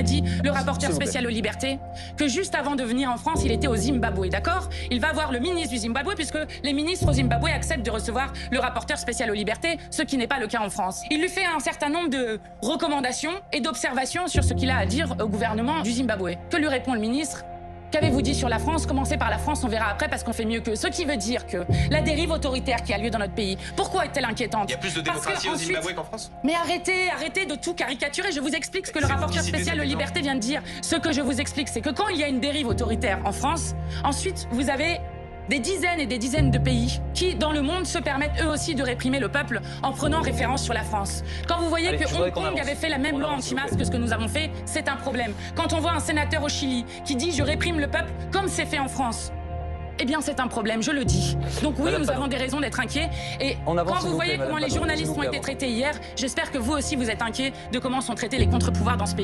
m'a dit le rapporteur spécial aux libertés, que juste avant de venir en France, il était au Zimbabwe, d'accord? Il va voir le ministre du Zimbabwe, puisque les ministres au Zimbabwe acceptent de recevoir le rapporteur spécial aux libertés, ce qui n'est pas le cas en France. Il lui fait un certain nombre de recommandations et d'observations sur ce qu'il a à dire au gouvernement du Zimbabwe. Que lui répond le ministre? Qu'avez-vous dit sur la France? Commencez par la France, on verra après parce qu'on fait mieux qu'eux. Ce qui veut dire que la dérive autoritaire qui a lieu dans notre pays, pourquoi est-elle inquiétante? Il y a plus de démocratie au Zimbabwe qu'en France? Mais arrêtez de tout caricaturer. Je vous explique ce que le rapporteur spécial aux libertés vient de dire. Ce que je vous explique, c'est que quand il y a une dérive autoritaire en France, ensuite vous avez des dizaines et des dizaines de pays qui, dans le monde, se permettent eux aussi de réprimer le peuple en prenant référence sur la France. Quand vous voyez que Hong Kong avait fait la même loi anti-masque que ce que nous avons fait, c'est un problème. Quand on voit un sénateur au Chili qui dit « je réprime le peuple » comme c'est fait en France, eh bien c'est un problème, je le dis. Donc oui, nous avons des raisons d'être inquiets. Et quand vous voyez comment les journalistes ont été traités hier, j'espère que vous aussi vous êtes inquiets de comment sont traités les contre-pouvoirs dans ce pays.